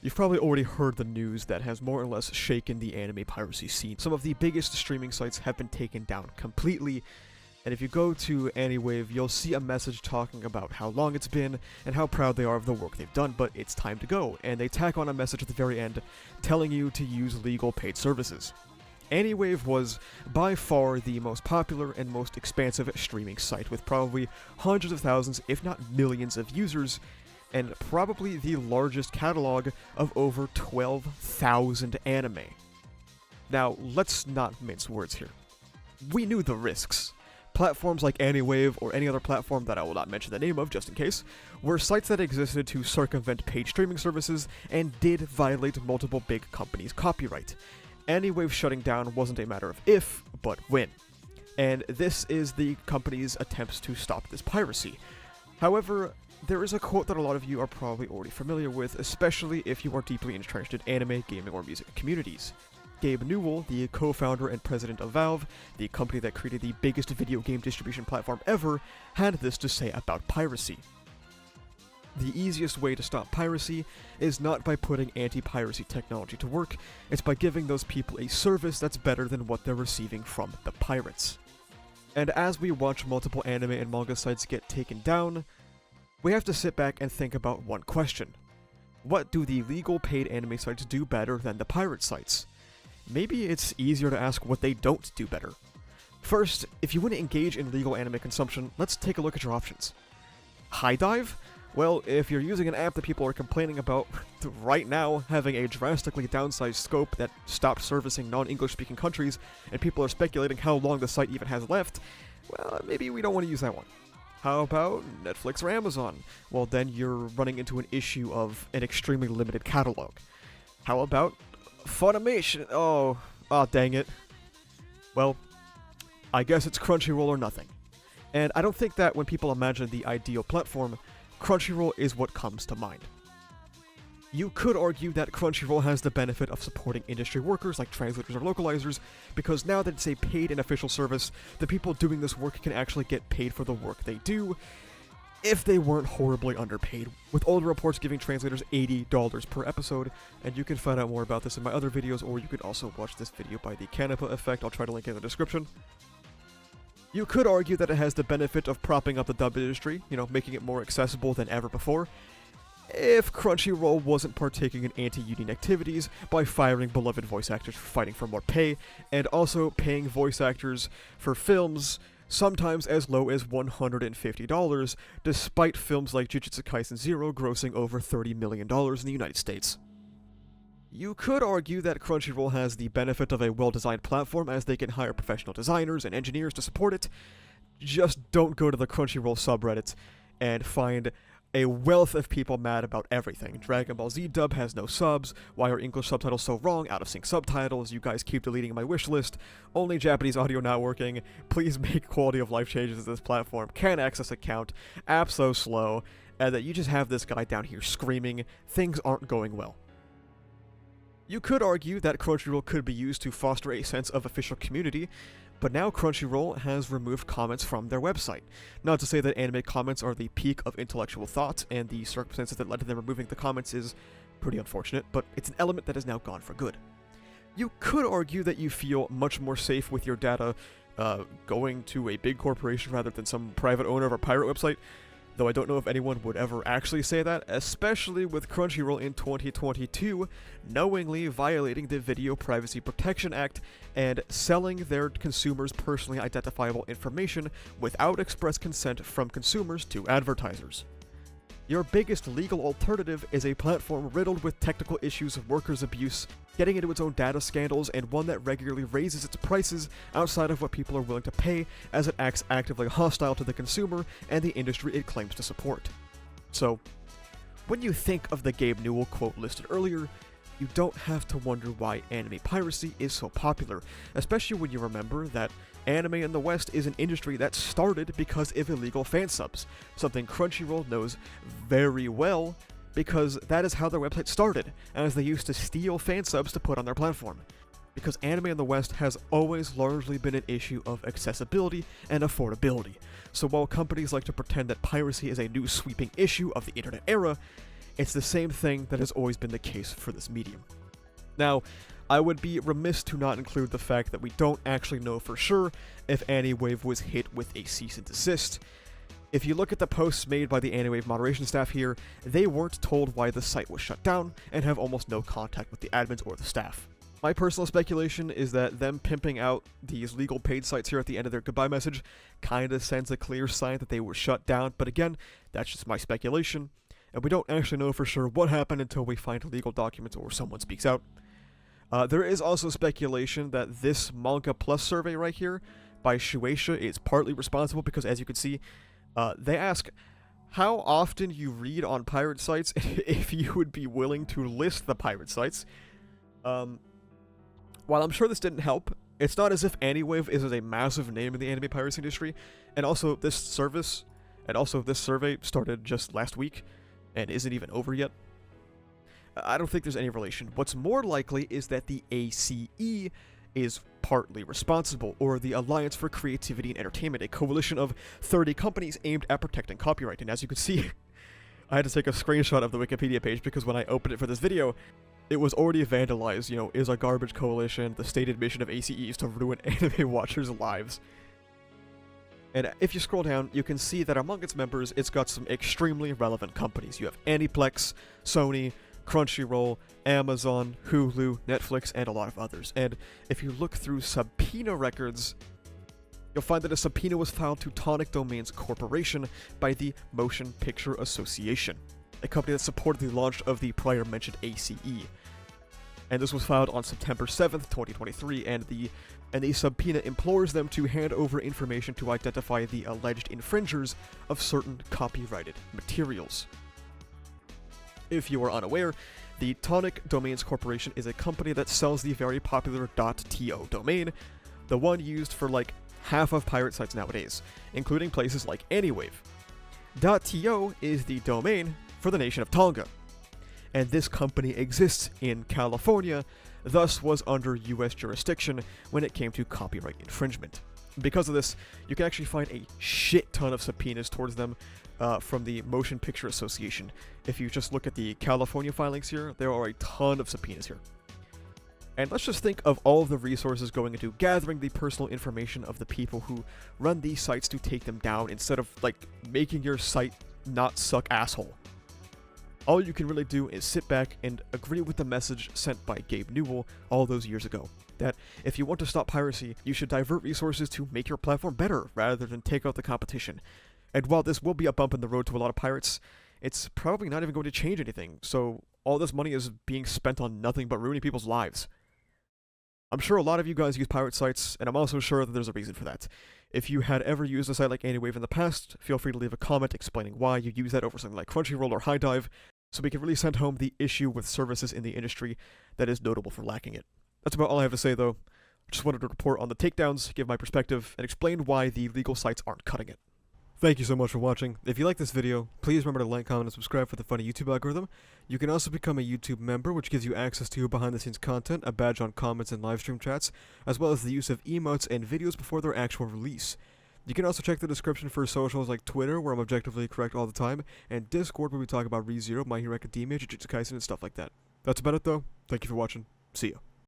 You've probably already heard the news that has more or less shaken the anime piracy scene. Some of the biggest streaming sites have been taken down completely, and if you go to Aniwave, you'll see a message talking about how long it's been and how proud they are of the work they've done, but it's time to go, and they tack on a message at the very end telling you to use legal paid services. Aniwave was by far the most popular and most expansive streaming site, with probably hundreds of thousands, if not millions of users, and probably the largest catalog of over 12,000 anime. Now, let's not mince words here. We knew the risks. Platforms like Aniwave, or any other platform that I will not mention the name of just in case, were sites that existed to circumvent paid streaming services and did violate multiple big companies' copyright. Aniwave shutting down wasn't a matter of if, but when. And this is the company's attempts to stop this piracy. However, there is a quote that a lot of you are probably already familiar with, especially if you are deeply entrenched in anime, gaming, or music communities. Gabe Newell, the co-founder and president of Valve, the company that created the biggest video game distribution platform ever, had this to say about piracy. The easiest way to stop piracy is not by putting anti-piracy technology to work, it's by giving those people a service that's better than what they're receiving from the pirates. And as we watch multiple anime and manga sites get taken down, we have to sit back and think about one question. What do the legal paid anime sites do better than the pirate sites? Maybe it's easier to ask what they don't do better. First, if you want to engage in legal anime consumption, let's take a look at your options. High dive? Well, if you're using an app that people are complaining about right now having a drastically downsized scope that stopped servicing non-English speaking countries, and people are speculating how long the site even has left, well, maybe we don't want to use that one. How about Netflix or Amazon? Well, then you're running into an issue of an extremely limited catalog. How about Funimation? Oh, dang it. Well, I guess it's Crunchyroll or nothing. And I don't think that when people imagine the ideal platform, Crunchyroll is what comes to mind. You could argue that Crunchyroll has the benefit of supporting industry workers like translators or localizers, because now that it's a paid and official service, the people doing this work can actually get paid for the work they do, if they weren't horribly underpaid, with older reports giving translators $80 per episode, and you can find out more about this in my other videos, or you could also watch this video by the Canapa Effect. I'll try to link it in the description. You could argue that it has the benefit of propping up the dub industry, making it more accessible than ever before, if Crunchyroll wasn't partaking in anti-union activities by firing beloved voice actors for fighting for more pay, and also paying voice actors for films sometimes as low as $150, despite films like Jujutsu Kaisen 0 grossing over $30 million in the United States. You could argue that Crunchyroll has the benefit of a well-designed platform, as they can hire professional designers and engineers to support it. Just don't go to the Crunchyroll subreddit and find a wealth of people mad about everything. Dragon Ball Z dub has no subs, why are English subtitles so wrong, out of sync subtitles, you guys keep deleting my wish list, only Japanese audio not working, please make quality of life changes to this platform, can't access account, app so slow, and that you just have this guy down here screaming, things aren't going well. You could argue that Crunchyroll could be used to foster a sense of official community, but now Crunchyroll has removed comments from their website. Not to say that anime comments are the peak of intellectual thought, and the circumstances that led to them removing the comments is pretty unfortunate, but it's an element that is now gone for good. You could argue that you feel much more safe with your data going to a big corporation rather than some private owner of a pirate website, though I don't know if anyone would ever actually say that, especially with Crunchyroll in 2022 knowingly violating the Video Privacy Protection Act and selling their consumers' personally identifiable information without express consent from consumers to advertisers. Your biggest legal alternative is a platform riddled with technical issues of workers' abuse, getting into its own data scandals, and one that regularly raises its prices outside of what people are willing to pay, as it acts actively hostile to the consumer and the industry it claims to support. So, when you think of the Gabe Newell quote listed earlier, you don't have to wonder why anime piracy is so popular, especially when you remember that anime in the West is an industry that started because of illegal fan subs, something Crunchyroll knows very well, because that is how their website started, as they used to steal fan subs to put on their platform. Because anime in the West has always largely been an issue of accessibility and affordability. So while companies like to pretend that piracy is a new sweeping issue of the internet era, It's the same thing that has always been the case for this medium. Now, I would be remiss to not include the fact that we don't actually know for sure if Aniwave was hit with a cease and desist. If you look at the posts made by the Aniwave moderation staff here, they weren't told why the site was shut down and have almost no contact with the admins or the staff. My personal speculation is that them pimping out these legal paid sites here at the end of their goodbye message kinda sends a clear sign that they were shut down, but again, that's just my speculation, and we don't actually know for sure what happened until we find legal documents or someone speaks out. There is also speculation that this Manga Plus survey right here by Shueisha is partly responsible because, as you can see, they ask how often you read on pirate sites if you would be willing to list the pirate sites. While I'm sure this didn't help, it's not as if Aniwave is a massive name in the anime piracy industry, and also this survey started just last week and isn't even over yet. I don't think there's any relation. What's more likely is that the ACE is partly responsible, or the Alliance for Creativity and Entertainment, a coalition of 30 companies aimed at protecting copyright. And as you can see, I had to take a screenshot of the Wikipedia page because when I opened it for this video, it was already vandalized, you know, is a garbage coalition, the stated mission of ACE is to ruin anime watchers' lives. And if you scroll down, you can see that among its members, it's got some extremely relevant companies. You have Aniplex, Sony, Crunchyroll, Amazon, Hulu, Netflix, and a lot of others. And if you look through subpoena records, you'll find that a subpoena was filed to Tonic Domains Corporation by the Motion Picture Association, a company that supported the launch of the prior mentioned ACE. And this was filed on September 7th, 2023, and the subpoena implores them to hand over information to identify the alleged infringers of certain copyrighted materials. If you are unaware, the Tonic Domains Corporation is a company that sells the very popular .to domain, the one used for like half of pirate sites nowadays, including places like Aniwave. .to is the domain for the nation of Tonga, and this company exists in California, thus was under US jurisdiction when it came to copyright infringement. Because of this, you can actually find a shit ton of subpoenas towards them from the Motion Picture Association. If you just look at the California filings here, there are a ton of subpoenas here. And let's just think of all of the resources going into gathering the personal information of the people who run these sites to take them down instead of, like, making your site not suck asshole. All you can really do is sit back and agree with the message sent by Gabe Newell all those years ago, that if you want to stop piracy, you should divert resources to make your platform better rather than take out the competition. And while this will be a bump in the road to a lot of pirates, it's probably not even going to change anything, so all this money is being spent on nothing but ruining people's lives. I'm sure a lot of you guys use pirate sites, and I'm also sure that there's a reason for that. If you had ever used a site like Aniwave in the past, feel free to leave a comment explaining why you use that over something like Crunchyroll or High Dive, so we can really send home the issue with services in the industry that is notable for lacking it. That's about all I have to say, though. I just wanted to report on the takedowns, give my perspective, and explain why the legal sites aren't cutting it. Thank you so much for watching. If you like this video, please remember to like, comment, and subscribe for the funny YouTube algorithm. You can also become a YouTube member, which gives you access to behind-the-scenes content, a badge on comments and livestream chats, as well as the use of emotes and videos before their actual release. You can also check the description for socials like Twitter, where I'm objectively correct all the time, and Discord, where we talk about ReZero, My Hero Academia, Jujutsu Kaisen, and stuff like that. That's about it, though. Thank you for watching. See ya.